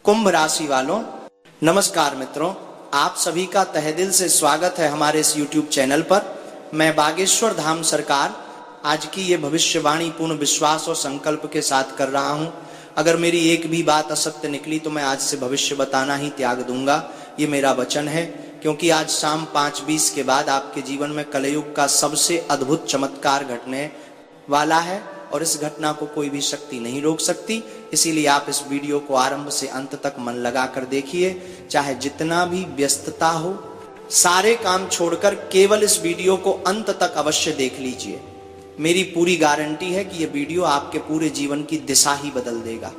कुंभ राशि वालों, नमस्कार मित्रों। आप सभी का तहे दिल से स्वागत है हमारे इस YouTube चैनल पर। मैं बागेश्वर धाम सरकार आज की ये भविष्यवाणी पूर्ण विश्वास और संकल्प के साथ कर रहा हूं। अगर मेरी एक भी बात असत्य निकली तो मैं आज से भविष्य बताना ही त्याग दूंगा, ये मेरा वचन है। क्योंकि आज शाम 5:20 के बाद आपके जीवन में कलयुग का सबसे अद्भुत चमत्कार घटने वाला है और इस घटना को कोई भी शक्ति नहीं रोक सकती। इसीलिए आप इस वीडियो को आरंभ से अंत तक मन लगा कर देखिए। चाहे जितना भी व्यस्तता हो, सारे काम छोड़कर केवल इस वीडियो को अंत तक अवश्य देख लीजिए। मेरी पूरी गारंटी है कि यह वीडियो आपके पूरे जीवन की दिशा ही बदल देगा।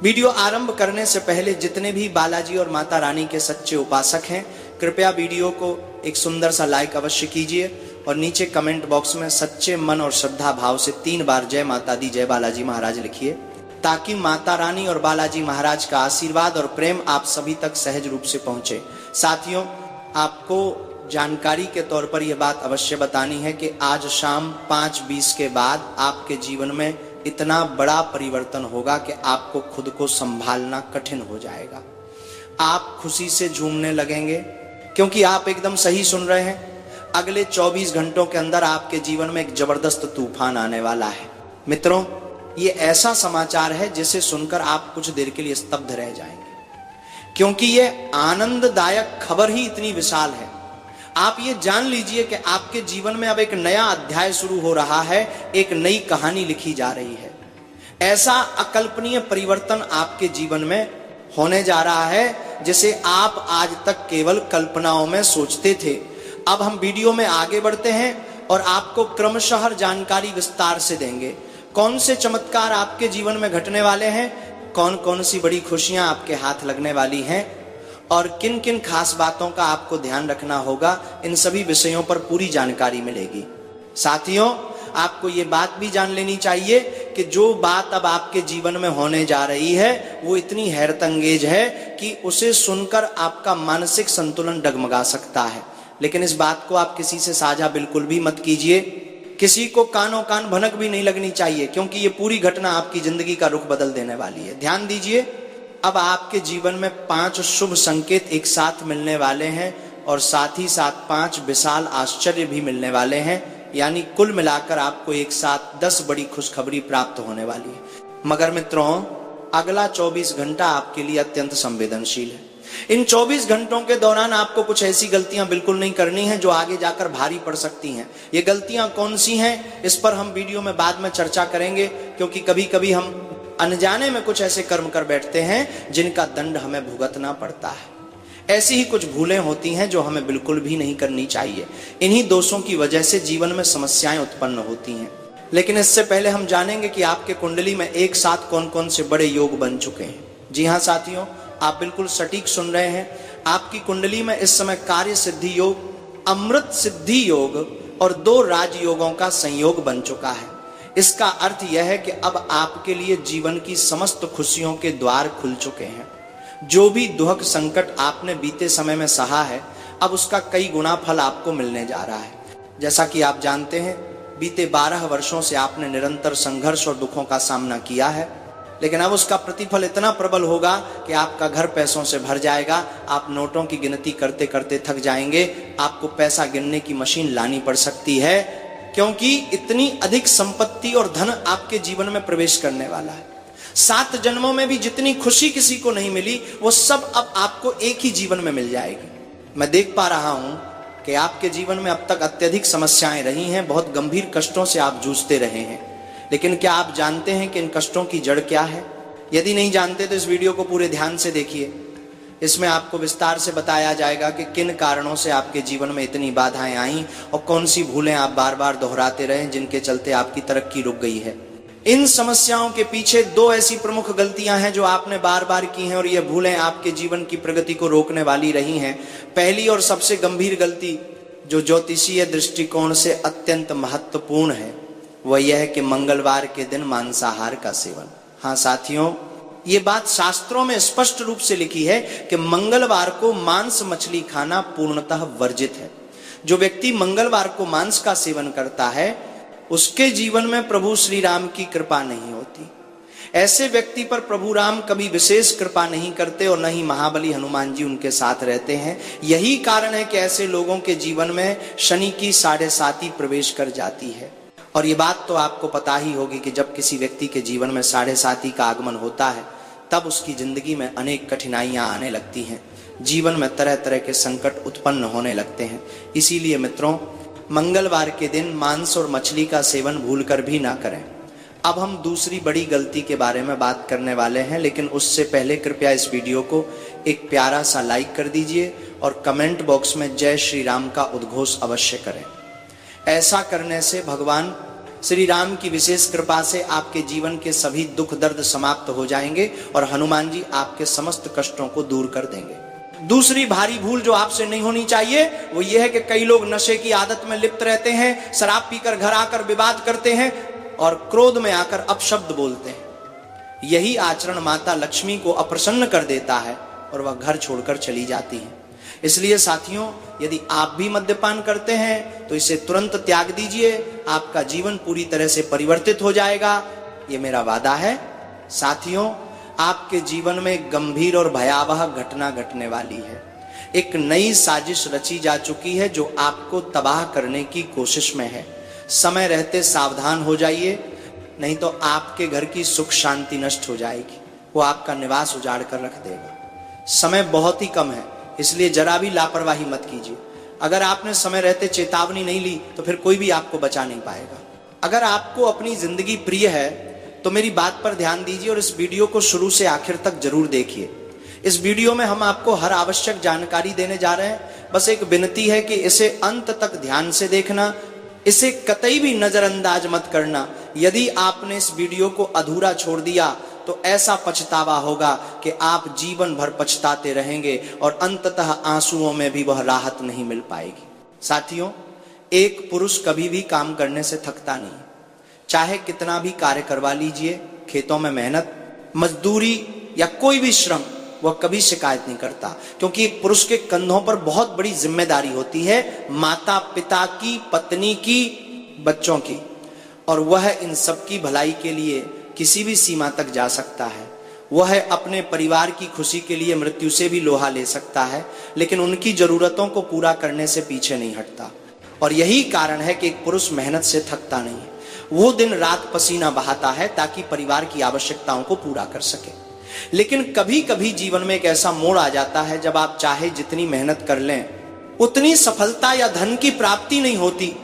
वीडियो आरंभ करने से पहले जितने भी बालाजी और माता रानी के सच्चे उपासक हैं, कृपया वीडियो को एक सुंदर सा लाइक अवश्य कीजिए और नीचे कमेंट बॉक्स में सच्चे मन और श्रद्धा भाव से 3 बार जय माता दी, जय बालाजी महाराज लिखिए, ताकि माता रानी और बालाजी महाराज का आशीर्वाद और प्रेम आप सभी तक सहज रूप से पहुंचे। साथियों, आपको जानकारी के तौर पर यह बात अवश्य बतानी है कि आज शाम 5:20 के बाद आपके जीवन में इतना बड़ा परिवर्तन होगा कि आपको खुद को संभालना कठिन हो जाएगा। आप खुशी से झूमने लगेंगे क्योंकि आप एकदम सही सुन रहे हैं। अगले 24 घंटों के अंदर आपके जीवन में एक जबरदस्त तूफान आने वाला है। मित्रों, ये ऐसा समाचार है जिसे सुनकर आप कुछ देर के लिए स्तब्ध रह जाएंगे, क्योंकि ये आनंददायक खबर ही इतनी विशाल है। आप ये जान लीजिए कि आपके जीवन में अब एक नया अध्याय शुरू हो रहा है, एक नई कहानी लिखी जा रही है। ऐसा अकल्पनीय परिवर्तन आपके जीवन में होने जा रहा है जिसे आप आज तक केवल कल्पनाओं में सोचते थे। अब हम वीडियो में आगे बढ़ते हैं और आपको क्रमशः जानकारी विस्तार से देंगे। कौन से चमत्कार आपके जीवन में घटने वाले हैं, कौन कौन सी बड़ी खुशियां आपके हाथ लगने वाली हैं और किन किन खास बातों का आपको ध्यान रखना होगा, इन सभी विषयों पर पूरी जानकारी मिलेगी। साथियों, आपको ये बात भी जान लेनी चाहिए कि जो बात अब आपके जीवन में होने जा रही है वो इतनी हैरतअंगेज है कि उसे सुनकर आपका मानसिक संतुलन डगमगा सकता है। लेकिन इस बात को आप किसी से साझा बिल्कुल भी मत कीजिए। किसी को कानों कान भनक भी नहीं लगनी चाहिए, क्योंकि ये पूरी घटना आपकी जिंदगी का रुख बदल देने वाली है। ध्यान दीजिए, अब आपके जीवन में 5 शुभ संकेत एक साथ मिलने वाले हैं और साथ ही साथ 5 विशाल आश्चर्य भी मिलने वाले हैं। यानी कुल मिलाकर आपको एक साथ 10 बड़ी खुशखबरी प्राप्त होने वाली है। मगर मित्रों, अगला 24 घंटा आपके लिए अत्यंत संवेदनशील है। इन 24 घंटों के दौरान आपको कुछ ऐसी गलतियां बिल्कुल नहीं करनी है जो आगे जाकर भारी पड़ सकती हैं। ये गलतियां कौन सी हैं, इस पर हम वीडियो में बाद में चर्चा करेंगे, क्योंकि कभी कभी हम अनजाने में कुछ ऐसे कर्म कर बैठते हैं जिनका दंड हमें भुगतना पड़ता है। ऐसी ही कुछ भूलें होती हैं जो हमें बिल्कुल भी नहीं करनी चाहिए। इन्हीं दोषों की वजह से जीवन में समस्याएं उत्पन्न होती हैं। लेकिन इससे पहले हम जानेंगे कि आपके कुंडली में एक साथ कौन कौन से बड़े योग बन चुके हैं। जी हाँ साथियों, आप बिल्कुल सटीक सुन रहे हैं। आपकी कुंडली में इस समय कार्य सिद्धि योग, अमृत सिद्धि योग और 2 राजयोगों का संयोग बन चुका है। इसका अर्थ यह है कि अब आपके लिए जीवन की समस्त खुशियों के द्वार खुल चुके हैं। जो भी दुख संकट आपने बीते समय में सहा है, अब उसका कई गुना फल आपको मिलने जा रहा है। जैसा कि आप जानते हैं, बीते 12 वर्षों से आपने निरंतर संघर्ष और दुखों का सामना किया है, लेकिन अब उसका प्रतिफल इतना प्रबल होगा कि आपका घर पैसों से भर जाएगा। आप नोटों की गिनती करते करते थक जाएंगे। आपको पैसा गिनने की मशीन लानी पड़ सकती है, क्योंकि इतनी अधिक संपत्ति और धन आपके जीवन में प्रवेश करने वाला है। 7 जन्मों में भी जितनी खुशी किसी को नहीं मिली, वो सब अब आपको एक ही जीवन में मिल जाएगी। मैं देख पा रहा हूं कि आपके जीवन में अब तक अत्यधिक समस्याएं रही हैं, बहुत गंभीर कष्टों से आप जूझते रहे हैं। लेकिन क्या आप जानते हैं कि इन कष्टों की जड़ क्या है? यदि नहीं जानते तो इस वीडियो को पूरे ध्यान से देखिए। इसमें आपको विस्तार से बताया जाएगा कि किन कारणों से आपके जीवन में इतनी बाधाएं आई और कौन सी भूलें आप बार बार दोहराते रहे जिनके चलते आपकी तरक्की रुक गई है। इन समस्याओं के पीछे 2 ऐसी प्रमुख गलतियां हैं जो आपने बार बार की हैं और ये भूलें आपके जीवन की प्रगति को रोकने वाली रही हैं। पहली और सबसे गंभीर गलती, जो ज्योतिषीय दृष्टिकोण से अत्यंत महत्वपूर्ण है, वह यह है कि मंगलवार के दिन मांसाहार का सेवन। हाँ साथियों, ये बात शास्त्रों में स्पष्ट रूप से लिखी है कि मंगलवार को मांस मछली खाना पूर्णतः वर्जित है। जो व्यक्ति मंगलवार को मांस का सेवन करता है, उसके जीवन में प्रभु श्री राम की कृपा नहीं होती। ऐसे व्यक्ति पर प्रभु राम कभी विशेष कृपा नहीं करते और न ही महाबली हनुमान जी उनके साथ रहते हैं। यही कारण है कि ऐसे लोगों के जीवन में शनि की 7.5 प्रवेश कर जाती है। और ये बात तो आपको पता ही होगी कि जब किसी व्यक्ति के जीवन में 7.5 का आगमन होता है तब उसकी जिंदगी में अनेक कठिनाइयां आने लगती हैं, जीवन में तरह तरह के संकट उत्पन्न होने लगते हैं। इसीलिए मित्रों, मंगलवार के दिन मांस और मछली का सेवन भूलकर भी ना करें। अब हम दूसरी बड़ी गलती के बारे में बात करने वाले हैं, लेकिन उससे पहले कृपया इस वीडियो को एक प्यारा सा लाइक कर दीजिए और कमेंट बॉक्स में जय श्री राम का उद्घोष अवश्य करें। ऐसा करने से भगवान श्री राम की विशेष कृपा से आपके जीवन के सभी दुख दर्द समाप्त हो जाएंगे और हनुमान जी आपके समस्त कष्टों को दूर कर देंगे। दूसरी भारी भूल जो आपसे नहीं होनी चाहिए वो ये है कि कई लोग नशे की आदत में लिप्त रहते हैं, शराब पीकर घर आकर विवाद करते हैं और क्रोध में आकर अपशब्द बोलते हैं। यही आचरण माता लक्ष्मी को अप्रसन्न कर देता है और वह घर छोड़कर चली जाती है। इसलिए साथियों, यदि आप भी मद्यपान करते हैं तो इसे तुरंत त्याग दीजिए, आपका जीवन पूरी तरह से परिवर्तित हो जाएगा, ये मेरा वादा है। साथियों, आपके जीवन में गंभीर और भयावह घटना घटने वाली है। एक नई साजिश रची जा चुकी है जो आपको तबाह करने की कोशिश में है। समय रहते सावधान हो जाइए, नहीं तो आपके घर की सुख शांति नष्ट हो जाएगी, वो आपका निवास उजाड़ कर रख देगा। समय बहुत ही कम है, इसलिए जरा भी लापरवाही मत कीजिए। अगर आपने समय रहते चेतावनी नहीं ली तो फिर कोई भी आपको बचा नहीं पाएगा। अगर आपको अपनी जिंदगी प्रिय है तो मेरी बात पर ध्यान दीजिए और इस वीडियो को शुरू से आखिर तक जरूर देखिए। इस वीडियो में हम आपको हर आवश्यक जानकारी देने जा रहे हैं। बस एक विनती है कि इसे अंत तक ध्यान से देखना, इसे कतई भी नजरअंदाज मत करना। यदि आपने इस वीडियो को अधूरा छोड़ दिया तो ऐसा पछतावा होगा कि आप जीवन भर पछताते रहेंगे और अंततः आंसुओं में भी वह राहत नहीं मिल पाएगी। साथियों, एक पुरुष कभी भी काम करने से थकता नहीं, चाहे कितना भी कार्य करवा लीजिए, खेतों में मेहनत, मजदूरी या कोई भी श्रम, वह कभी शिकायत नहीं करता, क्योंकि एक पुरुष के कंधों पर बहुत बड़ी जिम्मेदारी होती है, माता पिता की, पत्नी की, बच्चों की, और वह इन सब की भलाई के लिए किसी भी सीमा तक जा सकता है। वह अपने परिवार की खुशी के लिए मृत्यु से भी लोहा ले सकता है, लेकिन उनकी जरूरतों को पूरा करने से पीछे नहीं हटता। और यही कारण है कि एक पुरुष मेहनत से थकता नहीं है। वो दिन रात पसीना बहाता है ताकि परिवार की आवश्यकताओं को पूरा कर सके। लेकिन कभी कभी जीवन में एक ऐसा मोड़ आ जाता है जब आप चाहे जितनी मेहनत कर लें उतनी सफलता या धन की प्राप्ति नहीं होती।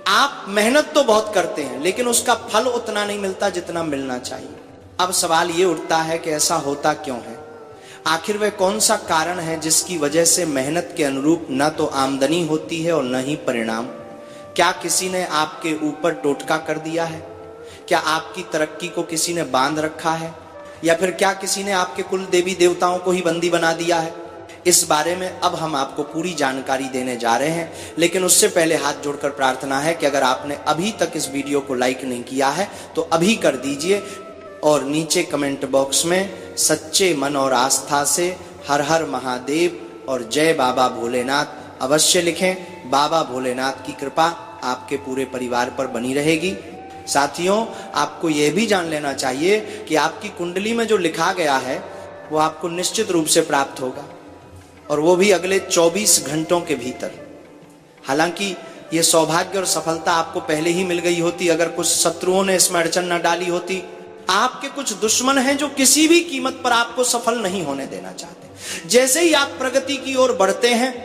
आप मेहनत तो बहुत करते हैं लेकिन उसका फल उतना नहीं मिलता जितना मिलना चाहिए। अब सवाल ये उठता है कि ऐसा होता क्यों है? आखिर वह कौन सा कारण है जिसकी वजह से मेहनत के अनुरूप न तो आमदनी होती है और न ही परिणाम? क्या किसी ने आपके ऊपर टोटका कर दिया है? क्या आपकी तरक्की को किसी ने बांध रखा है? या फिर क्या किसी ने आपके कुल देवी देवताओं को ही बंदी बना दिया है? इस बारे में अब हम आपको पूरी जानकारी देने जा रहे हैं, लेकिन उससे पहले हाथ जोड़कर प्रार्थना है कि अगर आपने अभी तक इस वीडियो को लाइक नहीं किया है तो अभी कर दीजिए और नीचे कमेंट बॉक्स में सच्चे मन और आस्था से हर हर महादेव और जय बाबा भोलेनाथ अवश्य लिखें। बाबा भोलेनाथ की कृपा आपके पूरे परिवार पर बनी रहेगी। साथियों, आपको यह भी जान लेना चाहिए कि आपकी कुंडली में जो लिखा गया है वो आपको निश्चित रूप से प्राप्त होगा, और वो भी अगले 24 घंटों के भीतर। हालांकि ये सौभाग्य और सफलता आपको पहले ही मिल गई होती अगर कुछ शत्रुओं ने इसमें अड़चन न डाली होती। आपके कुछ दुश्मन हैं जो किसी भी कीमत पर आपको सफल नहीं होने देना चाहते। जैसे ही आप प्रगति की ओर बढ़ते हैं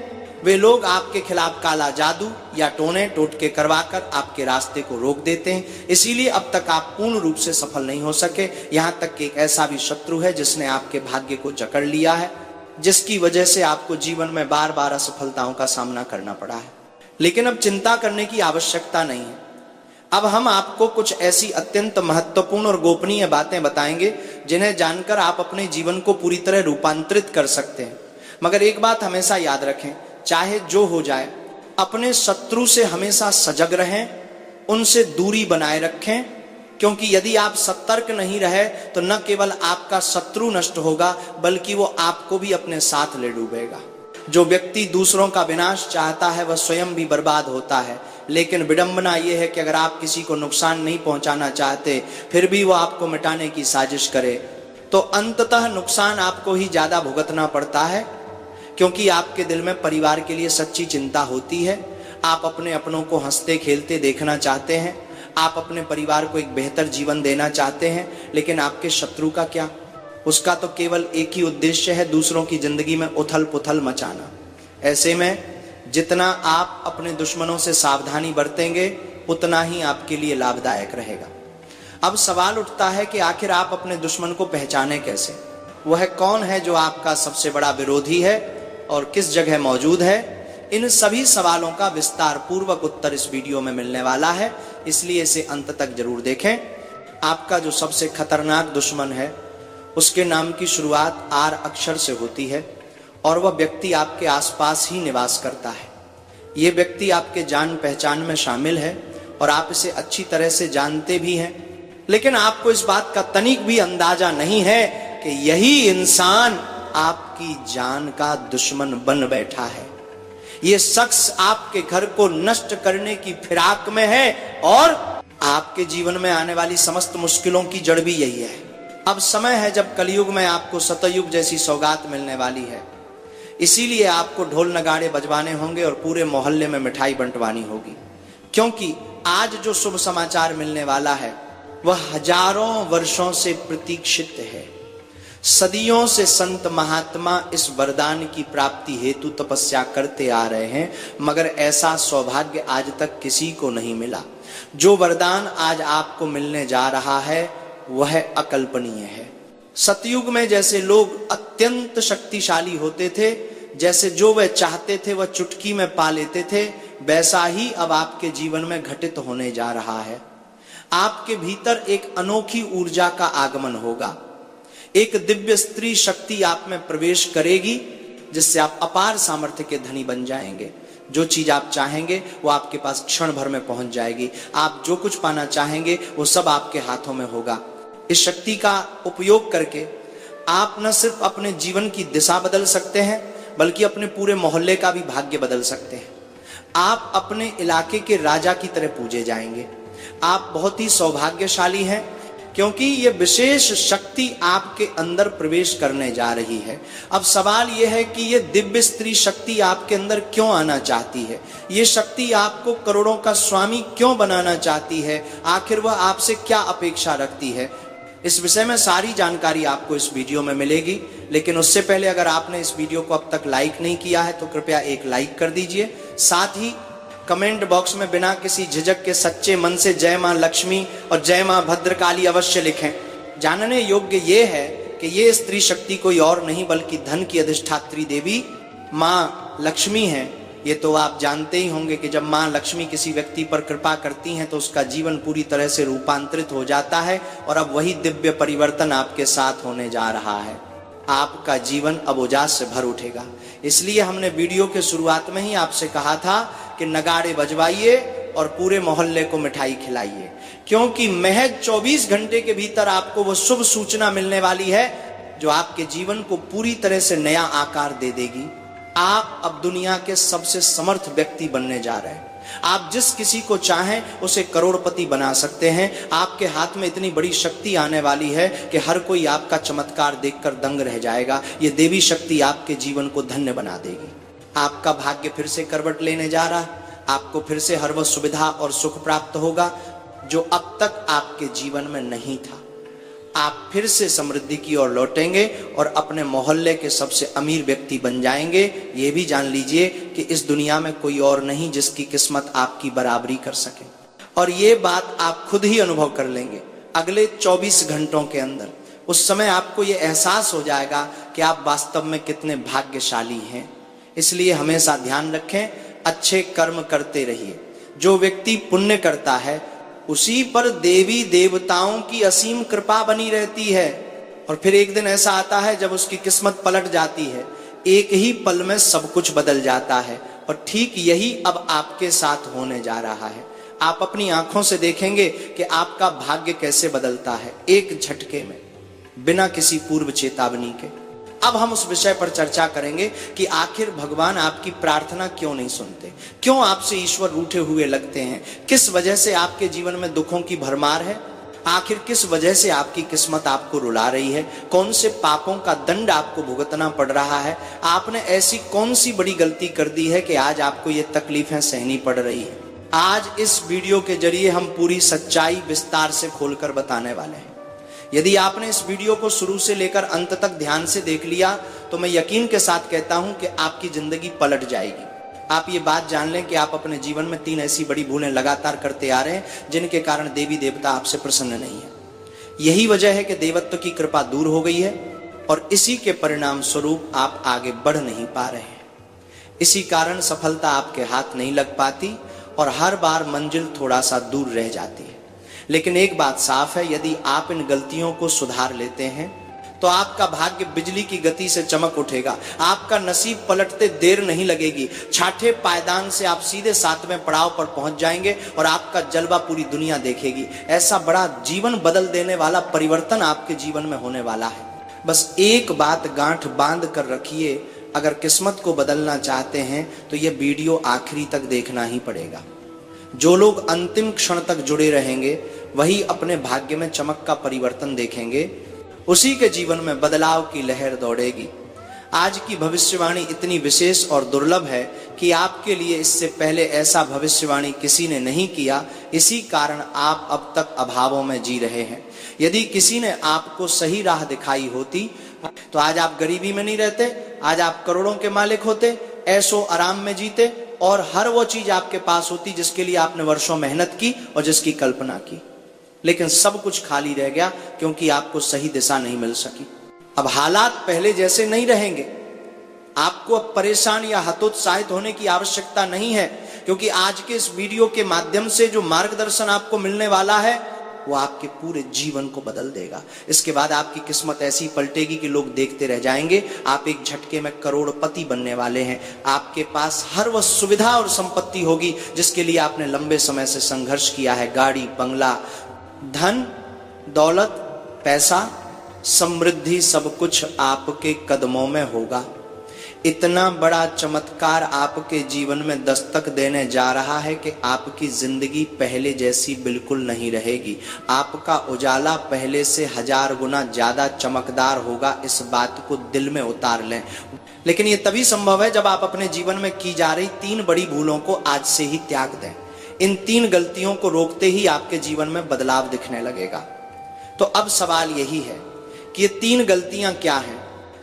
वे लोग आपके खिलाफ काला जादू या टोने टोटके करवाकर आपके रास्ते को रोक देते हैं। इसीलिए अब तक आप पूर्ण रूप से सफल नहीं हो सके। यहाँ तक कि एक ऐसा भी शत्रु है जिसने आपके भाग्य को जकड़ लिया है, जिसकी वजह से आपको जीवन में बार बार असफलताओं का सामना करना पड़ा है। लेकिन अब चिंता करने की आवश्यकता नहीं है। अब हम आपको कुछ ऐसी अत्यंत महत्वपूर्ण और गोपनीय बातें बताएंगे जिन्हें जानकर आप अपने जीवन को पूरी तरह रूपांतरित कर सकते हैं। मगर एक बात हमेशा याद रखें, चाहे जो हो जाए, अपने शत्रु से हमेशा सजग रहें, उनसे दूरी बनाए रखें, क्योंकि यदि आप सतर्क नहीं रहे तो न केवल आपका शत्रु नष्ट होगा बल्कि वो आपको भी अपने साथ ले डूबेगा। जो व्यक्ति दूसरों का विनाश चाहता है वह स्वयं भी बर्बाद होता है। लेकिन विडंबना यह है कि अगर आप किसी को नुकसान नहीं पहुंचाना चाहते फिर भी वो आपको मिटाने की साजिश करे तो अंततः नुकसान आपको ही ज्यादा भुगतना पड़ता है, क्योंकि आपके दिल में परिवार के लिए सच्ची चिंता होती है। आप अपने अपनों को हंसते खेलते देखना चाहते हैं, आप अपने परिवार को एक बेहतर जीवन देना चाहते हैं, लेकिन आपके शत्रु का क्या? उसका तो केवल एक ही उद्देश्य है, दूसरों की जिंदगी में उथल पुथल मचाना। ऐसे में जितना आप अपने दुश्मनों से सावधानी बरतेंगे उतना ही आपके लिए लाभदायक रहेगा। अब सवाल उठता है कि आखिर आप अपने दुश्मन को पहचाने कैसे? वह कौन है जो आपका सबसे बड़ा विरोधी है और किस जगह मौजूद है? इन सभी सवालों का विस्तार पूर्वक उत्तर इस वीडियो में मिलने वाला है, इसलिए इसे अंत तक जरूर देखें। आपका जो सबसे खतरनाक दुश्मन है उसके नाम की शुरुआत आर अक्षर से होती है और वह व्यक्ति आपके आसपास ही निवास करता है। यह व्यक्ति आपके जान पहचान में शामिल है और आप इसे अच्छी तरह से जानते भी हैं, लेकिन आपको इस बात का तनिक भी अंदाजा नहीं है कि यही इंसान आपकी जान का दुश्मन बन बैठा है। यह शख्स आपके घर को नष्ट करने की फिराक में है और आपके जीवन में आने वाली समस्त मुश्किलों की जड़ भी यही है। अब समय है जब कलयुग में आपको सतयुग जैसी सौगात मिलने वाली है, इसीलिए आपको ढोल नगाड़े बजवाने होंगे और पूरे मोहल्ले में मिठाई बंटवानी होगी, क्योंकि आज जो शुभ समाचार मिलने वाला है वह हजारों वर्षों से प्रतीक्षित है। सदियों से संत महात्मा इस वरदान की प्राप्ति हेतु तपस्या करते आ रहे हैं, मगर ऐसा सौभाग्य आज तक किसी को नहीं मिला। जो वरदान आज आपको मिलने जा रहा है वह अकल्पनीय है। सतयुग में जैसे लोग अत्यंत शक्तिशाली होते थे, जैसे जो वह चाहते थे वह चुटकी में पा लेते थे, वैसा ही अब आपके जीवन में घटित होने जा रहा है। आपके भीतर एक अनोखी ऊर्जा का आगमन होगा, एक दिव्य स्त्री शक्ति आप में प्रवेश करेगी, जिससे आप अपार सामर्थ्य के धनी बन जाएंगे। जो चीज आप चाहेंगे वो आपके पास क्षण भर में पहुंच जाएगी। आप जो कुछ पाना चाहेंगे वो सब आपके हाथों में होगा। इस शक्ति का उपयोग करके आप न सिर्फ अपने जीवन की दिशा बदल सकते हैं, बल्कि अपने पूरे मोहल्ले का भी भाग्य बदल सकते हैं। आप अपने इलाके के राजा की तरह पूजे जाएंगे। आप बहुत ही सौभाग्यशाली हैं, क्योंकि ये विशेष शक्ति आपके अंदर प्रवेश करने जा रही है। अब सवाल यह है कि ये दिव्य स्त्री शक्ति आपके अंदर क्यों आना चाहती है? ये शक्ति आपको करोड़ों का स्वामी क्यों बनाना चाहती है? आखिर वह आपसे क्या अपेक्षा रखती है? इस विषय में सारी जानकारी आपको इस वीडियो में मिलेगी, लेकिन उससे पहले अगर आपने इस वीडियो को अब तक लाइक नहीं किया है तो कृपया एक लाइक कर दीजिए। साथ ही कमेंट बॉक्स में बिना किसी झिझक के सच्चे मन से जय मां लक्ष्मी और जय मां भद्रकाली अवश्य लिखें। जानने योग्य ये है कि ये स्त्री शक्ति कोई और नहीं बल्कि धन की अधिष्ठात्री देवी मां लक्ष्मी है। ये तो आप जानते ही होंगे कि जब मां लक्ष्मी किसी व्यक्ति पर कृपा करती हैं तो उसका जीवन पूरी तरह से रूपांतरित हो जाता है, और अब वही दिव्य परिवर्तन आपके साथ होने जा रहा है। आपका जीवन अब उजास से भर उठेगा। इसलिए हमने वीडियो के शुरुआत में ही आपसे कहा था कि नगाड़े बजवाइए और पूरे मोहल्ले को मिठाई खिलाइए, क्योंकि महज 24 घंटे के भीतर आपको वो शुभ सूचना मिलने वाली है जो आपके जीवन को पूरी तरह से नया आकार दे देगी। आप अब दुनिया के सबसे समर्थ व्यक्ति बनने जा रहे हैं। आप जिस किसी को चाहें उसे करोड़पति बना सकते हैं। आपके हाथ में इतनी बड़ी शक्ति आने वाली है कि हर कोई आपका चमत्कार देखकर दंग रह जाएगा। ये देवी शक्ति आपके जीवन को धन्य बना देगी। आपका भाग्य फिर से करवट लेने जा रहा है। आपको फिर से हर वह सुविधा और सुख प्राप्त होगा जो अब तक आपके जीवन में नहीं था। आप फिर से समृद्धि की ओर लौटेंगे और अपने मोहल्ले के सबसे अमीर व्यक्ति बन जाएंगे। ये भी जान लीजिए कि इस दुनिया में कोई और नहीं जिसकी किस्मत आपकी बराबरी कर सके, और ये बात आप खुद ही अनुभव कर लेंगे अगले 24 घंटों के अंदर। उस समय आपको ये एहसास हो जाएगा कि आप वास्तव में कितने भाग्यशाली हैं। इसलिए हमेशा ध्यान रखें, अच्छे कर्म करते रहिए। जो व्यक्ति पुण्य करता है उसी पर देवी देवताओं की असीम कृपा बनी रहती है, और फिर एक दिन ऐसा आता है जब उसकी किस्मत पलट जाती है। एक ही पल में सब कुछ बदल जाता है, और ठीक यही अब आपके साथ होने जा रहा है। आप अपनी आंखों से देखेंगे कि आपका भाग्य कैसे बदलता है एक झटके में, बिना किसी पूर्व चेतावनी के। अब हम उस विषय पर चर्चा करेंगे कि आखिर भगवान आपकी प्रार्थना क्यों नहीं सुनते, क्यों आपसे ईश्वर रूठे हुए लगते हैं, किस वजह से आपके जीवन में दुखों की भरमार है, आखिर किस वजह से आपकी किस्मत आपको रुला रही है, कौन से पापों का दंड आपको भुगतना पड़ रहा है, आपने ऐसी कौन सी बड़ी गलती कर दी है कि आज आपको ये तकलीफें सहनी पड़ रही है। आज इस वीडियो के जरिए हम पूरी सच्चाई विस्तार से खोलकर बताने वाले हैं। यदि आपने इस वीडियो को शुरू से लेकर अंत तक ध्यान से देख लिया तो मैं यकीन के साथ कहता हूं कि आपकी जिंदगी पलट जाएगी। आप ये बात जान लें कि आप अपने जीवन में 3 ऐसी बड़ी भूलें लगातार करते आ रहे हैं जिनके कारण देवी देवता आपसे प्रसन्न नहीं है। यही वजह है कि देवत्व की कृपा दूर हो गई है और इसी के परिणाम स्वरूप आप आगे बढ़ नहीं पा रहे हैं। इसी कारण सफलता आपके हाथ नहीं लग पाती और हर बार मंजिल थोड़ा सा दूर रह जाती है। लेकिन एक बात साफ है, यदि आप इन गलतियों को सुधार लेते हैं तो आपका भाग्य बिजली की गति से चमक उठेगा, आपका नसीब पलटते देर नहीं लगेगी, छठे पायदान से आप सीधे 7वें पड़ाव पर पहुंच जाएंगे और आपका जलवा पूरी दुनिया देखेगी। ऐसा बड़ा जीवन बदल देने वाला परिवर्तन आपके जीवन में होने वाला है। बस एक बात गांठ बांध कर रखिए, अगर किस्मत को बदलना चाहते हैं तो यह वीडियो आखिरी तक देखना ही पड़ेगा। जो लोग अंतिम क्षण तक जुड़े रहेंगे वही अपने भाग्य में चमक का परिवर्तन देखेंगे, उसी के जीवन में बदलाव की लहर दौड़ेगी। आज की भविष्यवाणी इतनी विशेष और दुर्लभ है कि आपके लिए इससे पहले ऐसा भविष्यवाणी किसी ने नहीं किया, इसी कारण आप अब तक अभावों में जी रहे हैं। यदि किसी ने आपको सही राह दिखाई होती तो आज आप गरीबी में नहीं रहते, आज आप करोड़ों के मालिक होते, ऐशो आराम में जीते और हर वो चीज आपके पास होती जिसके लिए आपने वर्षों मेहनत की और जिसकी कल्पना की। लेकिन सब कुछ खाली रह गया क्योंकि आपको सही दिशा नहीं मिल सकी। अब हालात पहले जैसे नहीं रहेंगे। आपको अब परेशान या हतोत्साहित होने की आवश्यकता नहीं है, क्योंकि आज के इस वीडियो के माध्यम से जो मार्गदर्शन आपको मिलने वाला है वो आपके पूरे जीवन को बदल देगा। इसके बाद आपकी किस्मत ऐसी पलटेगी कि लोग देखते रह जाएंगे। आप एक झटके में करोड़पति बनने वाले हैं। आपके पास हर वह सुविधा और संपत्ति होगी जिसके लिए आपने लंबे समय से संघर्ष किया है। गाड़ी, बंगला, धन, दौलत, पैसा, समृद्धि, सब कुछ आपके कदमों में होगा। इतना बड़ा चमत्कार आपके जीवन में दस्तक देने जा रहा है कि आपकी जिंदगी पहले जैसी बिल्कुल नहीं रहेगी। आपका उजाला पहले से 1000 गुना ज्यादा चमकदार होगा। इस बात को दिल में उतार लें। लेकिन ये तभी संभव है जब आप अपने जीवन में की जा रही 3 बड़ी भूलों को आज से ही त्याग दें। इन 3 गलतियों को रोकते ही आपके जीवन में बदलाव दिखने लगेगा। तो अब सवाल यही है कि ये 3 गलतियां क्या हैं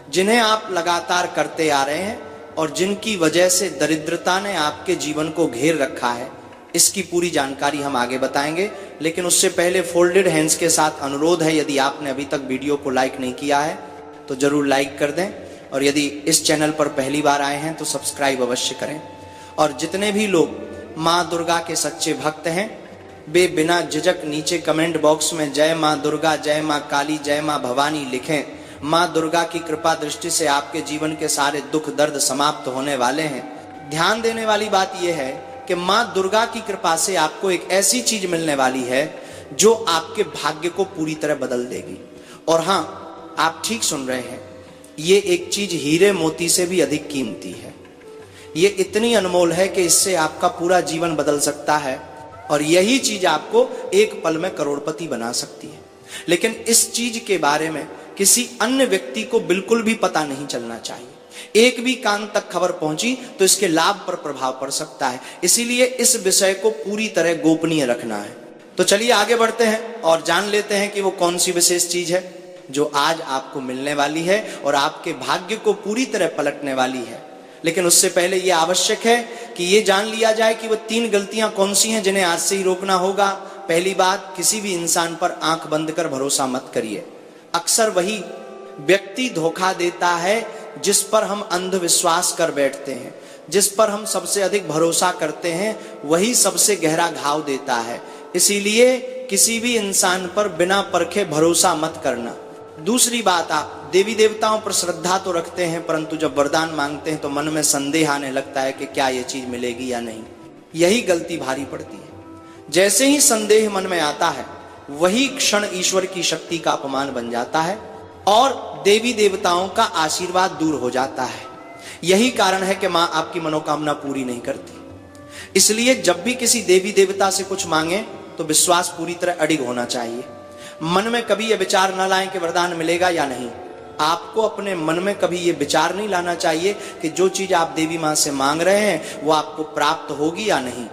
जिन्हें आप लगातार करते आ रहे हैं और जिनकी वजह से दरिद्रता ने आपके जीवन को घेर रखा है। इसकी पूरी जानकारी हम आगे बताएंगे, लेकिन उससे पहले फोल्डेड हैंड्स के साथ अनुरोध है, यदि आपने अभी तक वीडियो को लाइक नहीं किया है तो जरूर लाइक कर दें, और यदि इस चैनल पर पहली बार आए हैं तो सब्सक्राइब अवश्य करें। और जितने भी लोग माँ दुर्गा के सच्चे भक्त हैं वे बिना झिझक नीचे कमेंट बॉक्स में जय माँ दुर्गा, जय माँ काली, जय माँ भवानी लिखें। माँ दुर्गा की कृपा दृष्टि से आपके जीवन के सारे दुख दर्द समाप्त होने वाले हैं। ध्यान देने वाली बात यह है कि माँ दुर्गा की कृपा से आपको एक ऐसी चीज मिलने वाली है जो आपके भाग्य को पूरी तरह बदल देगी। और हाँ, आप ठीक सुन रहे हैं, ये एक चीज हीरे मोती से भी अधिक कीमती है। ये इतनी अनमोल है कि इससे आपका पूरा जीवन बदल सकता है और यही चीज आपको एक पल में करोड़पति बना सकती है। लेकिन इस चीज के बारे में किसी अन्य व्यक्ति को बिल्कुल भी पता नहीं चलना चाहिए। एक भी कान तक खबर पहुंची तो इसके लाभ पर प्रभाव पड़ सकता है। इसीलिए इस विषय को पूरी तरह गोपनीय रखना है। तो चलिए आगे बढ़ते हैं और जान लेते हैं कि वो कौन सी विशेष चीज है जो आज आपको मिलने वाली है और आपके भाग्य को पूरी तरह पलटने वाली है। लेकिन उससे पहले यह आवश्यक है कि ये जान लिया जाए कि वो 3 गलतियां कौन सी हैं जिन्हें आज से ही रोकना होगा। पहली बात, किसी भी इंसान पर आंख बंद कर भरोसा मत करिए। अक्सर वही व्यक्ति धोखा देता है जिस पर हम अंधविश्वास कर बैठते हैं। जिस पर हम सबसे अधिक भरोसा करते हैं वही सबसे गहरा घाव देता है। इसीलिए किसी भी इंसान पर बिना परखे भरोसा मत करना। दूसरी बात, आप देवी देवताओं पर श्रद्धा तो रखते हैं, परंतु जब वरदान मांगते हैं तो मन में संदेह आने लगता है कि क्या ये चीज मिलेगी या नहीं। यही गलती भारी पड़ती है। जैसे ही संदेह मन में आता है वही क्षण ईश्वर की शक्ति का अपमान बन जाता है और देवी देवताओं का आशीर्वाद दूर हो जाता है। यही कारण है कि मां आपकी मनोकामना पूरी नहीं करती। इसलिए जब भी किसी देवी देवता से कुछ मांगे तो विश्वास पूरी तरह अडिग होना चाहिए। मन में कभी यह विचार न लाएं कि वरदान मिलेगा या नहीं। आपको अपने मन में कभी यह विचार नहीं लाना चाहिए कि जो चीज आप देवी मां से मांग रहे हैं वो आपको प्राप्त होगी या नहीं।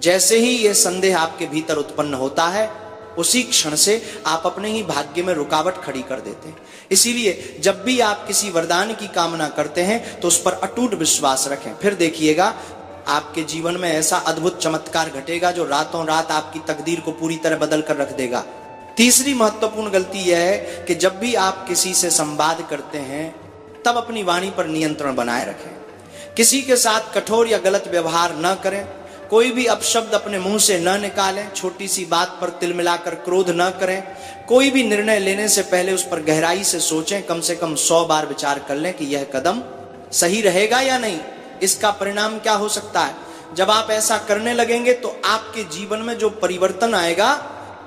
जैसे ही यह संदेह आपके भीतर उत्पन्न होता है, उसी क्षण से आप अपने ही भाग्य में रुकावट खड़ी कर देते हैं। इसीलिए जब भी आप किसी वरदान की कामना करते हैं तो उस पर अटूट विश्वास रखें। फिर देखिएगा आपके जीवन में ऐसा अद्भुत चमत्कार घटेगा जो रातों रात आपकी तकदीर को पूरी तरह बदल कर रख देगा। तीसरी महत्वपूर्ण गलती यह है कि जब भी आप किसी से संवाद करते हैं तब अपनी वाणी पर नियंत्रण बनाए रखें। किसी के साथ कठोर या गलत व्यवहार न करें। कोई भी अपशब्द अपने मुंह से न निकालें। छोटी सी बात पर तिल मिलाकर क्रोध न करें। कोई भी निर्णय लेने से पहले उस पर गहराई से सोचें। कम से कम 100 बार विचार कर लें कि यह कदम सही रहेगा या नहीं, इसका परिणाम क्या हो सकता है। जब आप ऐसा करने लगेंगे तो आपके जीवन में जो परिवर्तन आएगा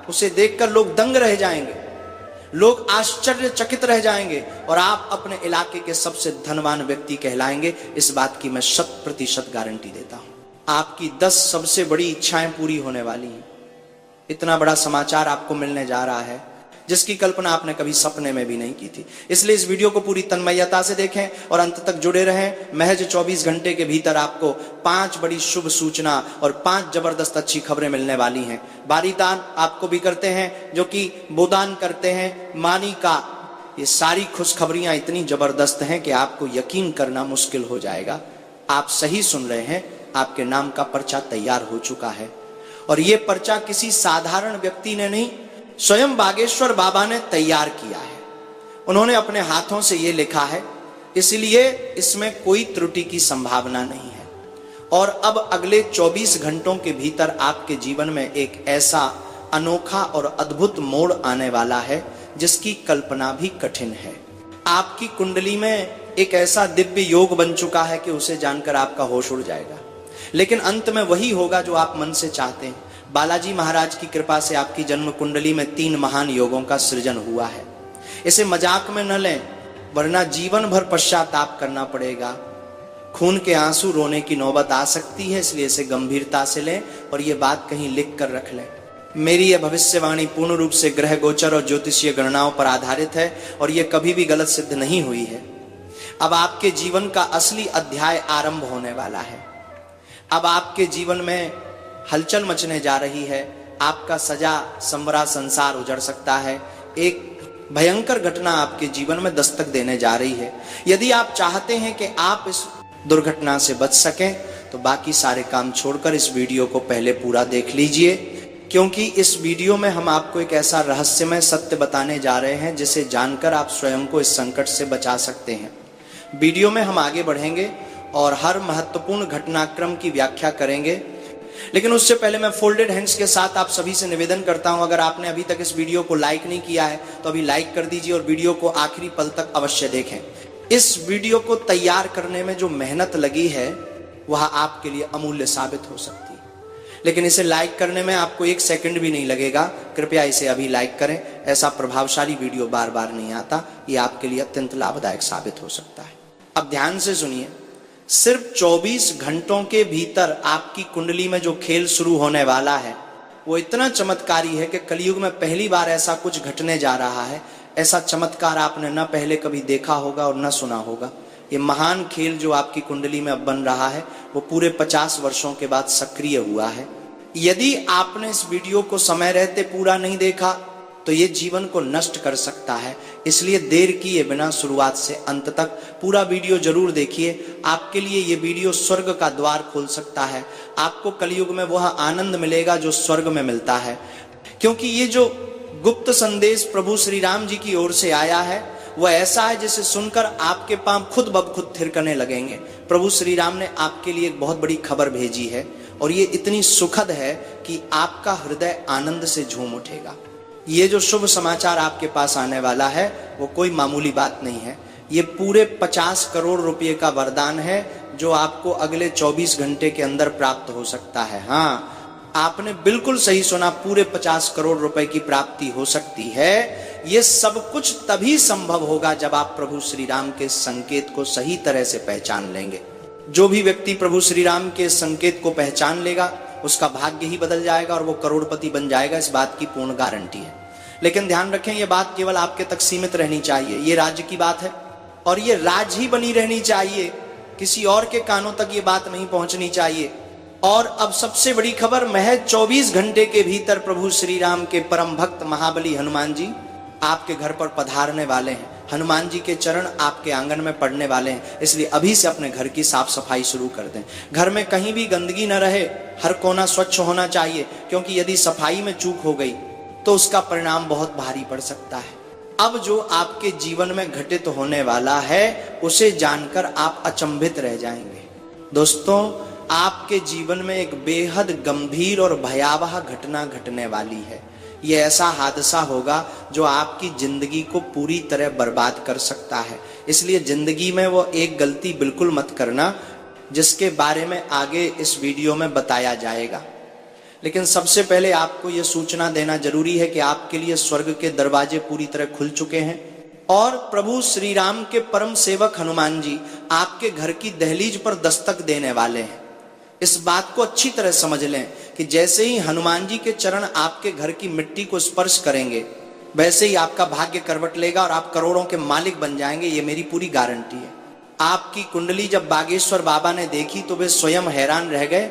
उसे देखकर लोग दंग रह जाएंगे, लोग आश्चर्यचकित रह जाएंगे और आप अपने इलाके के सबसे धनवान व्यक्ति कहलाएंगे। इस बात की मैं 100% गारंटी देता हूं। आपकी 10 सबसे बड़ी इच्छाएं पूरी होने वाली हैं। इतना बड़ा समाचार आपको मिलने जा रहा है जिसकी कल्पना आपने कभी सपने में भी नहीं की थी। इसलिए इस वीडियो को पूरी तन्मयता से देखें और अंत तक जुड़े रहें। महज 24 घंटे के भीतर आपको 5 बड़ी शुभ सूचना और 5 जबरदस्त अच्छी खबरें मिलने वाली हैं। बारी दान आपको भी करते हैं, जो कि बोदान करते हैं, मानी का। ये सारी खुशखबरियां इतनी जबरदस्त हैं कि आपको यकीन करना मुश्किल हो जाएगा। आप सही सुन रहे हैं, आपके नाम का पर्चा तैयार हो चुका है। और यह पर्चा किसी साधारण व्यक्ति ने नहीं, स्वयं बागेश्वर बाबा ने तैयार किया है। उन्होंने अपने हाथों से यह लिखा है, इसलिए इसमें कोई त्रुटि की संभावना नहीं है। और अब अगले 24 घंटों के भीतर आपके जीवन में एक ऐसा अनोखा और अद्भुत मोड़ आने वाला है जिसकी कल्पना भी कठिन है। आपकी कुंडली में एक ऐसा दिव्य योग बन चुका है कि उसे जानकर आपका होश उड़ जाएगा। लेकिन अंत में वही होगा जो आप मन से चाहते हैं। बालाजी महाराज की कृपा से आपकी जन्म कुंडली में 3 महान योगों का सृजन हुआ है। इसे मजाक में न लें, वरना जीवन भर पश्चाताप करना पड़ेगा। खून के आंसू रोने की नौबत आ सकती है, इसलिए इसे गंभीरता से लें और ये बात कहीं लिख कर रख लें। मेरी यह भविष्यवाणी पूर्ण रूप से ग्रह गोचर और ज्योतिषीय गणनाओं पर आधारित है और यह कभी भी गलत सिद्ध नहीं हुई है। अब आपके जीवन का असली अध्याय आरंभ होने वाला है। अब आपके जीवन में हलचल मचने जा रही है। आपका सजा संवरा संसार उजड़ सकता है। एक भयंकर घटना आपके जीवन में दस्तक देने जा रही है। यदि आप चाहते हैं कि आप इस दुर्घटना से बच सकें तो बाकी सारे काम छोड़कर इस वीडियो को पहले पूरा देख लीजिए, क्योंकि इस वीडियो में हम आपको एक ऐसा रहस्यमय सत्य बताने जा रहे हैं जिसे जानकर आप स्वयं को इस संकट से बचा सकते हैं। वीडियो में हम आगे बढ़ेंगे और हर महत्वपूर्ण घटनाक्रम की व्याख्या करेंगे, लेकिन उससे पहले मैं फोल्डेड हैंड्स के साथ आप सभी से निवेदन करता हूं, अगर आपने अभी तक इस वीडियो को लाइक नहीं किया है तो अभी लाइक कर दीजिए और वीडियो को आखिरी पल तक अवश्य देखें। इस वीडियो को तैयार करने में जो मेहनत लगी है वह आपके लिए अमूल्य साबित हो सकती है, लेकिन इसे लाइक करने में आपको 1 सेकंड भी नहीं लगेगा। कृपया इसे अभी लाइक करें। ऐसा प्रभावशाली वीडियो बार बार नहीं आता, ये आपके लिए अत्यंत लाभदायक साबित हो सकता है। अब ध्यान से सुनिए, सिर्फ 24 घंटों के भीतर आपकी कुंडली में जो खेल शुरू होने वाला है वो इतना चमत्कारी है कि कलयुग में पहली बार ऐसा कुछ घटने जा रहा है। ऐसा चमत्कार आपने न पहले कभी देखा होगा और न सुना होगा। ये महान खेल जो आपकी कुंडली में अब बन रहा है वो पूरे 50 वर्षों के बाद सक्रिय हुआ है। यदि आपने इस वीडियो को समय रहते पूरा नहीं देखा तो ये जीवन को नष्ट कर सकता है। इसलिए देर किए बिना शुरुआत से अंत तक पूरा वीडियो जरूर देखिए। आपके लिए ये वीडियो स्वर्ग का द्वार खोल सकता है। आपको कलयुग में वह आनंद मिलेगा जो स्वर्ग में मिलता है, क्योंकि ये जो गुप्त संदेश प्रभु श्री राम जी की ओर से आया है वह ऐसा है जिसे सुनकर आपके पांव खुद ब खुद थिरकने लगेंगे। प्रभु श्री राम ने आपके लिए एक बहुत बड़ी खबर भेजी है और ये इतनी सुखद है कि आपका हृदय आनंद से झूम उठेगा। ये जो शुभ समाचार आपके पास आने वाला है वो कोई मामूली बात नहीं है। ये पूरे 50 करोड़ रुपए का वरदान है जो आपको अगले 24 घंटे के अंदर प्राप्त हो सकता है। हाँ, आपने बिल्कुल सही सुना, पूरे 50 करोड़ रुपए की प्राप्ति हो सकती है। ये सब कुछ तभी संभव होगा जब आप प्रभु श्री राम के संकेत को सही तरह से पहचान लेंगे। जो भी व्यक्ति प्रभु श्री राम के संकेत को पहचान लेगा उसका भाग्य ही बदल जाएगा और वो करोड़पति बन जाएगा, इस बात की पूर्ण गारंटी है। लेकिन ध्यान रखें, ये बात केवल आपके तक सीमित रहनी चाहिए। ये राज्य की बात है और ये राज ही बनी रहनी चाहिए, किसी और के कानों तक ये बात नहीं पहुंचनी चाहिए। और अब सबसे बड़ी खबर, महज 24 घंटे के भीतर प्रभु श्री राम के परम भक्त महाबली हनुमान जी आपके घर पर पधारने वाले हैं। हनुमान जी के चरण आपके आंगन में पड़ने वाले हैं, इसलिए अभी से अपने घर की साफ सफाई शुरू कर दें। घर में कहीं भी गंदगी न रहे, हर कोना स्वच्छ होना चाहिए, क्योंकि यदि सफाई में चूक हो गई तो उसका परिणाम बहुत भारी पड़ सकता है। अब जो आपके जीवन में घटित होने वाला है उसे जानकर आप अचंभित रह जाएंगे। दोस्तों, आपके जीवन में एक बेहद गंभीर और भयावह घटना घटने वाली है। यह ऐसा हादसा होगा जो आपकी जिंदगी को पूरी तरह बर्बाद कर सकता है। इसलिए जिंदगी में वो एक गलती बिल्कुल मत करना जिसके बारे में आगे इस वीडियो में बताया जाएगा। लेकिन सबसे पहले आपको यह सूचना देना जरूरी है कि आपके लिए स्वर्ग के दरवाजे पूरी तरह खुल चुके हैं और प्रभु श्री राम के परम सेवक हनुमान जी आपके घर की दहलीज पर दस्तक देने वाले हैं। इस बात को अच्छी तरह समझ लें कि जैसे ही हनुमान जी के चरण आपके घर की मिट्टी को स्पर्श करेंगे वैसे ही आपका भाग्य करवट लेगा और आप करोड़ों के मालिक बन जाएंगे, ये मेरी पूरी गारंटी है। आपकी कुंडली जब बागेश्वर बाबा ने देखी तो वे स्वयं हैरान रह गए,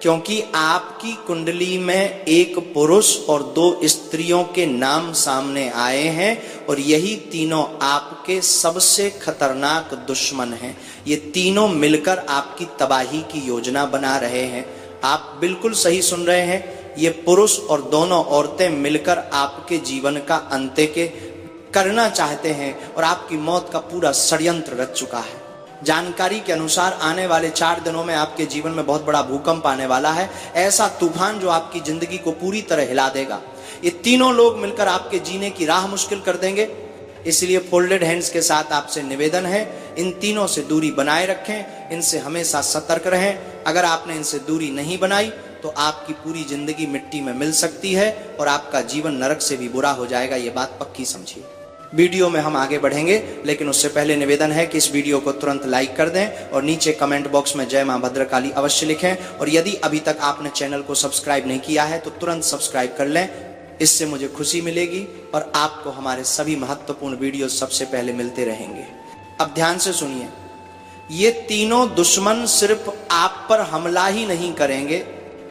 क्योंकि आपकी कुंडली में एक पुरुष और 2 स्त्रियों के नाम सामने आए हैं और यही तीनों आपके सबसे खतरनाक दुश्मन हैं। ये तीनों मिलकर आपकी तबाही की योजना बना रहे हैं। आप बिल्कुल सही सुन रहे हैं, ये पुरुष और दोनों औरतें मिलकर आपके जीवन का अंत्य के करना चाहते हैं और आपकी मौत का पूरा षड्यंत्र रच चुका है। जानकारी के अनुसार आने वाले 4 दिनों में आपके जीवन में बहुत बड़ा भूकंप आने वाला है, ऐसा तूफान जो आपकी जिंदगी को पूरी तरह हिला देगा। ये तीनों लोग मिलकर आपके जीने की राह मुश्किल कर देंगे। इसलिए फोल्डेड हैंड्स के साथ आपसे निवेदन है, इन तीनों से दूरी बनाए रखें, इनसे हमेशा सतर्क रहें। अगर आपने इनसे दूरी नहीं बनाई तो आपकी पूरी जिंदगी मिट्टी में मिल सकती है और आपका जीवन नरक से भी बुरा हो जाएगा, ये बात पक्की समझिए। वीडियो में हम आगे बढ़ेंगे, लेकिन उससे पहले निवेदन है कि इस वीडियो को तुरंत लाइक कर दें और नीचे कमेंट बॉक्स में जय मां भद्रकाली अवश्य लिखें। और यदि अभी तक आपने चैनल को सब्सक्राइब नहीं किया है तो तुरंत सब्सक्राइब कर लें, इससे मुझे खुशी मिलेगी और आपको हमारे सभी महत्वपूर्ण वीडियो सबसे पहले मिलते रहेंगे। अब ध्यान से सुनिए, ये तीनों दुश्मन सिर्फ आप पर हमला ही नहीं करेंगे,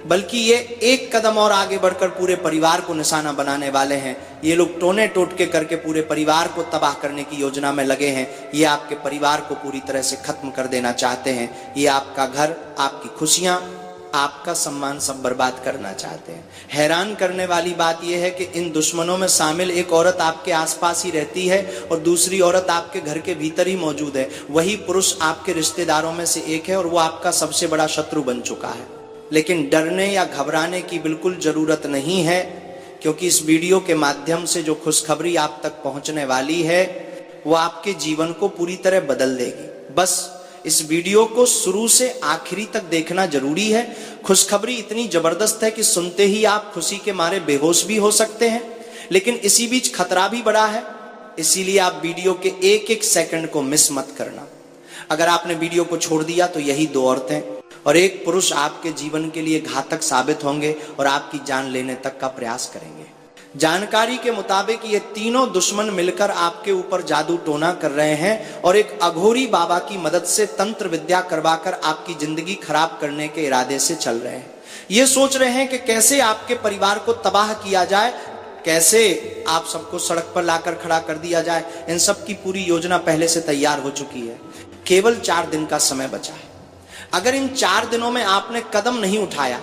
बल्कि ये एक कदम और आगे बढ़कर पूरे परिवार को निशाना बनाने वाले हैं। ये लोग टोने टोटके करके पूरे परिवार को तबाह करने की योजना में लगे हैं। ये आपके परिवार को पूरी तरह से खत्म कर देना चाहते हैं। ये आपका घर, आपकी खुशियां, आपका सम्मान सब बर्बाद करना चाहते हैं। हैरान करने वाली बात यह है कि इन दुश्मनों में शामिल एक औरत आपके आसपास ही रहती है और दूसरी औरत आपके घर के भीतर ही मौजूद है। वही पुरुष आपके रिश्तेदारों में से एक है और वो आपका सबसे बड़ा शत्रु बन चुका है। लेकिन डरने या घबराने की बिल्कुल जरूरत नहीं है, क्योंकि इस वीडियो के माध्यम से जो खुशखबरी आप तक पहुंचने वाली है वो आपके जीवन को पूरी तरह बदल देगी। बस इस वीडियो को शुरू से आखिरी तक देखना जरूरी है। खुशखबरी इतनी जबरदस्त है कि सुनते ही आप खुशी के मारे बेहोश भी हो सकते हैं, लेकिन इसी बीच खतरा भी बड़ा है। इसीलिए आप वीडियो के एक एक सेकंड को मिस मत करना। अगर आपने वीडियो को छोड़ दिया तो यही 2 औरतें और एक पुरुष आपके जीवन के लिए घातक साबित होंगे और आपकी जान लेने तक का प्रयास करेंगे। जानकारी के मुताबिक ये तीनों दुश्मन मिलकर आपके ऊपर जादू टोना कर रहे हैं और एक अघोरी बाबा की मदद से तंत्र विद्या करवाकर आपकी जिंदगी खराब करने के इरादे से चल रहे हैं। ये सोच रहे हैं कि कैसे आपके परिवार को तबाह किया जाए, कैसे आप सबको सड़क पर लाकर खड़ा कर दिया जाए। इन सब की पूरी योजना पहले से तैयार हो चुकी है। केवल 4 दिन का समय बचा है। अगर इन 4 दिनों में आपने कदम नहीं उठाया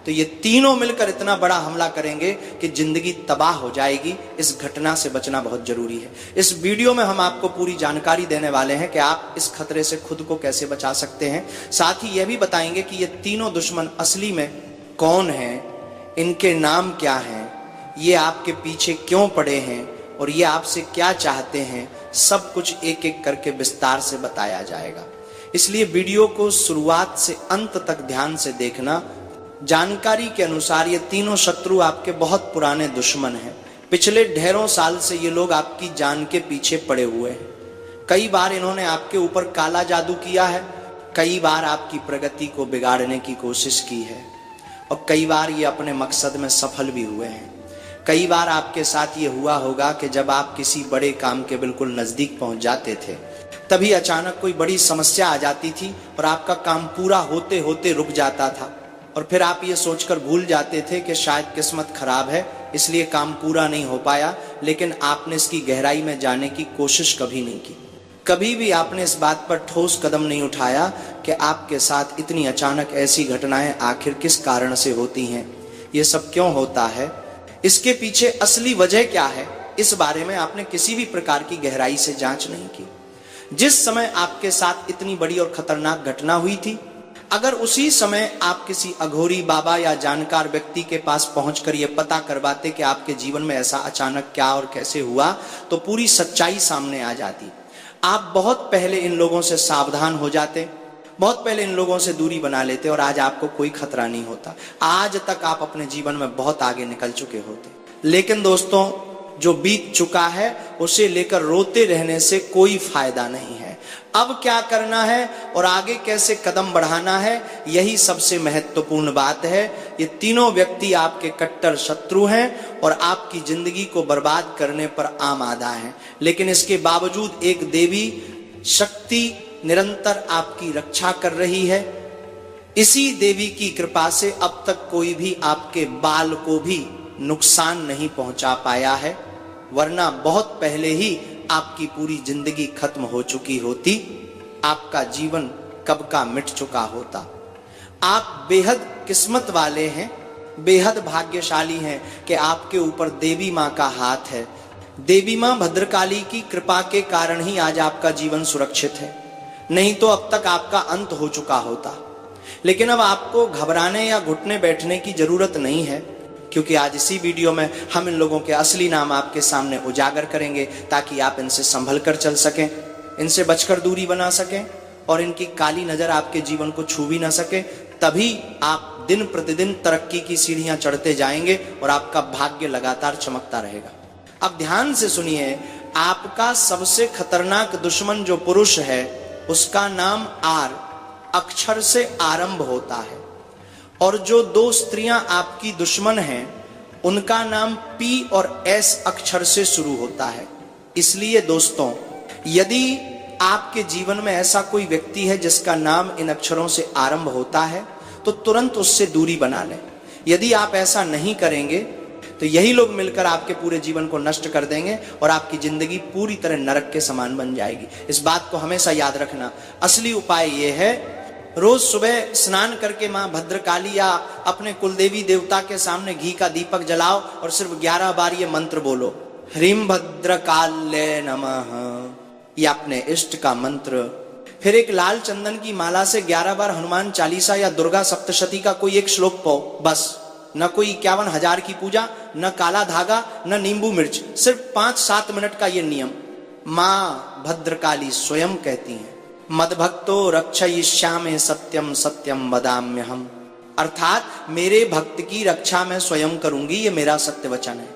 तो ये तीनों मिलकर इतना बड़ा हमला करेंगे कि जिंदगी तबाह हो जाएगी। इस घटना से बचना बहुत जरूरी है। इस वीडियो में हम आपको पूरी जानकारी देने वाले हैं कि आप इस खतरे से खुद को कैसे बचा सकते हैं। साथ ही यह भी बताएंगे कि ये तीनों दुश्मन असली में कौन हैं, इनके नाम क्या हैं, ये आपके पीछे क्यों पड़े हैं और ये आपसे क्या चाहते हैं। सब कुछ एक एक करके विस्तार से बताया जाएगा। इसलिए वीडियो को शुरुआत से अंत तक ध्यान से देखना। जानकारी के अनुसार ये तीनों शत्रु आपके बहुत पुराने दुश्मन हैं। पिछले ढेरों साल से ये लोग आपकी जान के पीछे पड़े हुए हैं। कई बार इन्होंने आपके ऊपर काला जादू किया है, कई बार आपकी प्रगति को बिगाड़ने की कोशिश की है, और कई बार ये अपने मकसद में सफल भी हुए हैं। कई बार आपके साथ ये हुआ होगा कि जब आप किसी बड़े काम के बिल्कुल नजदीक पहुंच जाते थे, तभी अचानक कोई बड़ी समस्या आ जाती थी और आपका काम पूरा होते होते रुक जाता था, और फिर आप ये सोचकर भूल जाते थे कि शायद किस्मत खराब है इसलिए काम पूरा नहीं हो पाया। लेकिन आपने इसकी गहराई में जाने की कोशिश कभी नहीं की। कभी भी आपने इस बात पर ठोस कदम नहीं उठाया कि आपके साथ इतनी अचानक ऐसी घटनाएं आखिर किस कारण से होती हैं, ये सब क्यों होता है, इसके पीछे असली वजह क्या है, इस बारे में आपने किसी भी प्रकार की गहराई से जांच नहीं की। जिस समय आपके साथ इतनी बड़ी और खतरनाक घटना हुई थी, अगर उसी समय आप किसी अघोरी बाबा या जानकार व्यक्ति के पास पहुंचकर यह पता करवाते कि आपके जीवन में ऐसा अचानक क्या और कैसे हुआ, तो पूरी सच्चाई सामने आ जाती। आप बहुत पहले इन लोगों से सावधान हो जाते, बहुत पहले इन लोगों से दूरी बना लेते, और आज आपको कोई खतरा नहीं होता। आज तक आप अपने जीवन में बहुत आगे निकल चुके होते। लेकिन दोस्तों, जो बीत चुका है उसे लेकर रोते रहने से कोई फायदा नहीं है। अब क्या करना है और आगे कैसे कदम बढ़ाना है, यही सबसे महत्वपूर्ण बात है। ये तीनों व्यक्ति आपके कट्टर शत्रु हैं और आपकी जिंदगी को बर्बाद करने पर आमादा हैं। लेकिन इसके बावजूद एक देवी शक्ति निरंतर आपकी रक्षा कर रही है। इसी देवी की कृपा से अब तक कोई भी आपके बाल को भी नुकसान नहीं पहुंचा पाया है, वरना बहुत पहले ही आपकी पूरी जिंदगी खत्म हो चुकी होती, आपका जीवन कब का मिट चुका होता। आप बेहद किस्मत वाले हैं, बेहद भाग्यशाली हैं कि आपके ऊपर देवी मां का हाथ है। देवी मां भद्रकाली की कृपा के कारण ही आज आपका जीवन सुरक्षित है, नहीं तो अब तक आपका अंत हो चुका होता। लेकिन अब आपको घबराने या घुटने बैठने की जरूरत नहीं है, क्योंकि आज इसी वीडियो में हम इन लोगों के असली नाम आपके सामने उजागर करेंगे, ताकि आप इनसे संभल कर चल सकें, इनसे बचकर दूरी बना सकें और इनकी काली नजर आपके जीवन को छू भी ना सके। तभी आप दिन प्रतिदिन तरक्की की सीढ़ियां चढ़ते जाएंगे और आपका भाग्य लगातार चमकता रहेगा। अब ध्यान से सुनिए, आपका सबसे खतरनाक दुश्मन जो पुरुष है, उसका नाम आर अक्षर से आरंभ होता है, और जो दो स्त्रियां आपकी दुश्मन हैं, उनका नाम पी और एस अक्षर से शुरू होता है। इसलिए दोस्तों, यदि आपके जीवन में ऐसा कोई व्यक्ति है जिसका नाम इन अक्षरों से आरंभ होता है, तो तुरंत उससे दूरी बना लें। यदि आप ऐसा नहीं करेंगे तो यही लोग मिलकर आपके पूरे जीवन को नष्ट कर देंगे और आपकी जिंदगी पूरी तरह नरक के समान बन जाएगी। इस बात को हमेशा याद रखना। असली उपाय यह है, रोज सुबह स्नान करके मां भद्रकाली या अपने कुलदेवी देवता के सामने घी का दीपक जलाओ और सिर्फ 11 बार ये मंत्र बोलो, ह्रीं भद्रकाल्ये नमः, ये अपने इष्ट का मंत्र। फिर एक लाल चंदन की माला से 11 बार हनुमान चालीसा या दुर्गा सप्तशती का कोई एक श्लोक पाओ, बस। न कोई 51,000 की पूजा, न काला धागा, न नींबू मिर्च, सिर्फ 5-7 मिनट का ये नियम। मां भद्रकाली स्वयं कहती हैं, मद्भक्तो रक्षयिष्यामि सत्यम सत्यम वदाम्यहम्, अर्थात मेरे भक्त की रक्षा मैं स्वयं करूंगी, ये मेरा सत्य वचन है।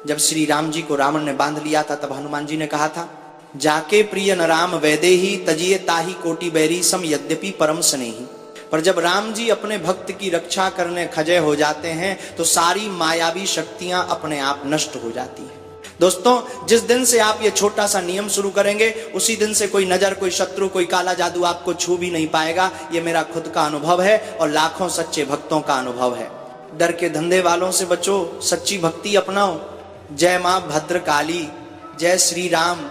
जब श्री राम जी को रावण ने बांध लिया था, तब हनुमान जी ने कहा था, जाके प्रिय न राम वैदेही तजिए ताही कोटि बैरी सम यद्यपि परम स्नेही। पर जब राम जी अपने भक्त की रक्षा करने खजे हो जाते हैं, तो सारी मायावी शक्तियां अपने आप नष्ट हो जाती हैं। दोस्तों, जिस दिन से आप ये छोटा सा नियम शुरू करेंगे, उसी दिन से कोई नजर, कोई शत्रु, कोई काला जादू आपको छू भी नहीं पाएगा। ये मेरा खुद का अनुभव है और लाखों सच्चे भक्तों का अनुभव है। डर के धंधे वालों से बचो, सच्ची भक्ति अपनाओ। जय मां भद्रकाली, जय श्री राम।